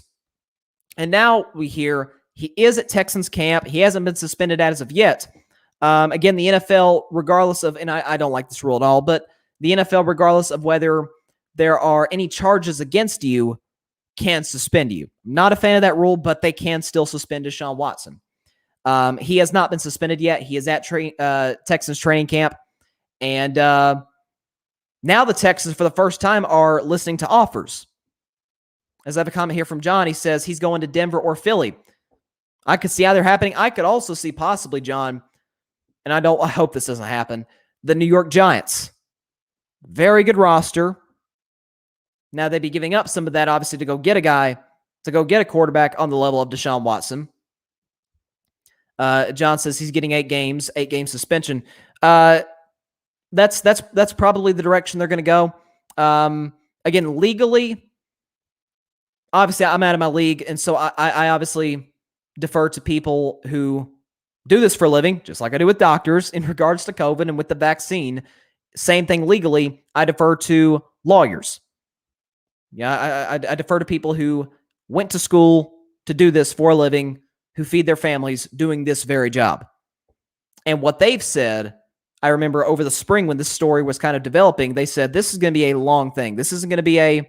And now we hear he is at Texans camp. He hasn't been suspended as of yet. Again, the NFL, regardless of, and I don't like this rule at all, but the NFL, regardless of whether there are any charges against you, can suspend you. Not a fan of that rule, but they can still suspend Deshaun Watson. He has not been suspended yet. He is at Texans training camp. And now the Texans, for the first time, are listening to offers. As I have a comment here from John, he says he's going to Denver or Philly. I could see either happening. I could also see possibly, John, and I hope this doesn't happen, the New York Giants. Very good roster. Now they'd be giving up some of that, obviously, to go get a quarterback on the level of Deshaun Watson. John says he's getting 8 game suspension. That's probably the direction they're going to go. Again, legally, obviously, I'm out of my league, and so I obviously defer to people who do this for a living, just like I do with doctors in regards to COVID and with the vaccine. Same thing legally. I defer to lawyers. Yeah, I defer to people who went to school to do this for a living, who feed their families doing this very job. And what they've said, I remember over the spring when this story was kind of developing, they said this is going to be a long thing. This isn't going to be a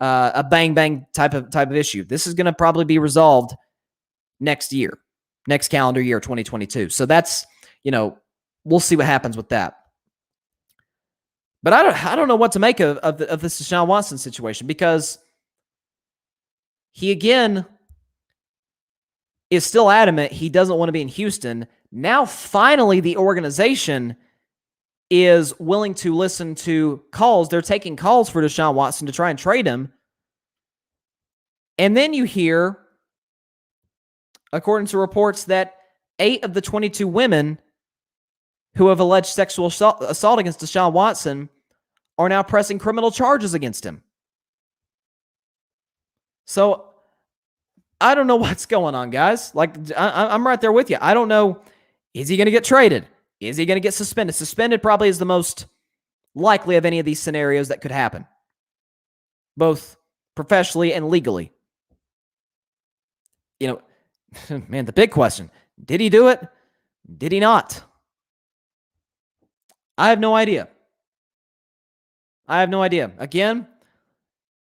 bang bang type of issue. This is going to probably be resolved next calendar year, 2022. So that's, we'll see what happens with that. But I don't know what to make of this Deshaun Watson situation, because he again is still adamant he doesn't want to be in Houston. Now, finally, the organization is willing to listen to calls. They're taking calls for Deshaun Watson to try and trade him. And then you hear, according to reports, that 8 of the 22 women who have alleged sexual assault against Deshaun Watson are now pressing criminal charges against him. So I don't know what's going on, guys. Like, I'm right there with you. I don't know. Is he going to get traded? Is he going to get suspended? Suspended probably is the most likely of any of these scenarios that could happen, both professionally and legally. Man, the big question, did he do it? Did he not? I have no idea. Again,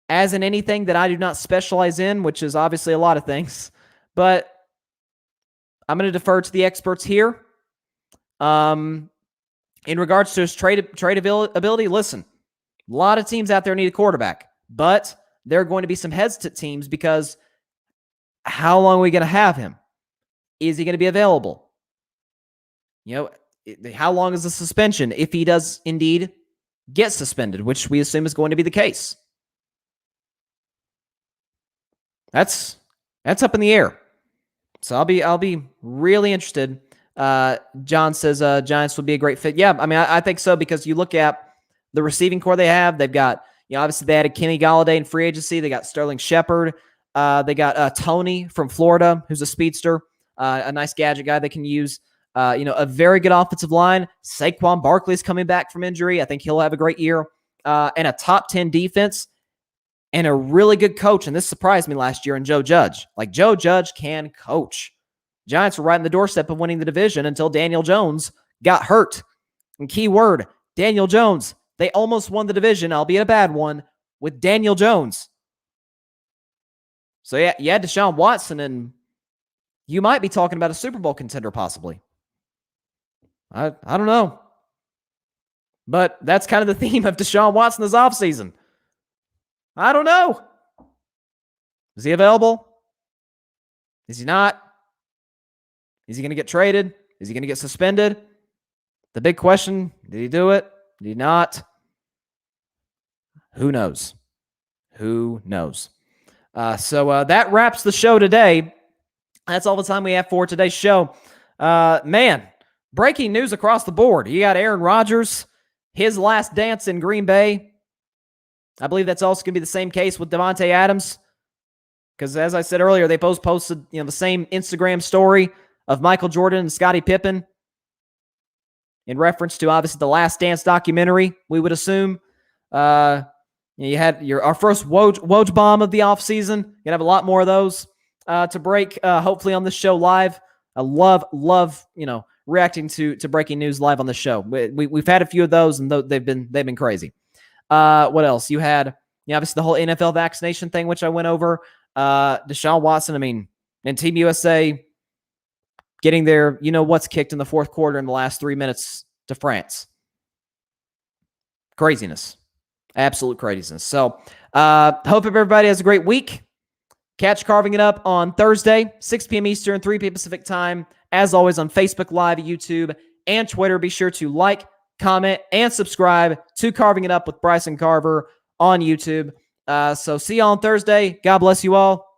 as in anything that I do not specialize in, which is obviously a lot of things, but I'm going to defer to the experts here. In regards to his trade ability, listen, a lot of teams out there need a quarterback, but there are going to be some hesitant teams because how long are we going to have him? Is he going to be available? How long is the suspension if he does indeed get suspended, which we assume is going to be the case? That's up in the air. So I'll be really interested. John says Giants would be a great fit. Yeah, I mean, I think so, because you look at the receiving core they have. They've got, obviously they added Kenny Golladay in free agency. They got Sterling Shepard. They got Tony from Florida, who's a speedster, a nice gadget guy they can use. A very good offensive line. Saquon Barkley's coming back from injury. I think he'll have a great year. And a top 10 defense and a really good coach. And this surprised me last year in Joe Judge. Like, Joe Judge can coach. Giants were right in the doorstep of winning the division until Daniel Jones got hurt. And key word, Daniel Jones. They almost won the division, albeit a bad one, with Daniel Jones. So yeah, you had Deshaun Watson, and you might be talking about a Super Bowl contender possibly. I don't know. But that's kind of the theme of Deshaun Watson this offseason. I don't know. Is he available? Is he not? Is he going to get traded? Is he going to get suspended? The big question, did he do it? Did he not? Who knows? So that wraps the show today. That's all the time we have for today's show. Man, breaking news across the board. You got Aaron Rodgers, his last dance in Green Bay. I believe that's also going to be the same case with Devontae Adams, because as I said earlier, they both posted the same Instagram story of Michael Jordan and Scottie Pippen in reference to obviously the Last Dance documentary. We would assume you had our first Woj Bomb of the offseason. You're gonna have a lot more of those to break. Hopefully on this show live. I love reacting to breaking news live on the show. We've had a few of those, and they've been crazy. What else? You had obviously the whole NFL vaccination thing, which I went over. Deshaun Watson, and Team USA getting their what's kicked in the fourth quarter in the last 3 minutes to France. Craziness. Absolute craziness. So hope everybody has a great week. Catch Carving It Up on Thursday, 6 p.m. Eastern, 3 p.m. Pacific time. As always, on Facebook Live, YouTube, and Twitter. Be sure to like, comment, and subscribe to Carving It Up with Bryson Carver on YouTube. So see you on Thursday. God bless you all.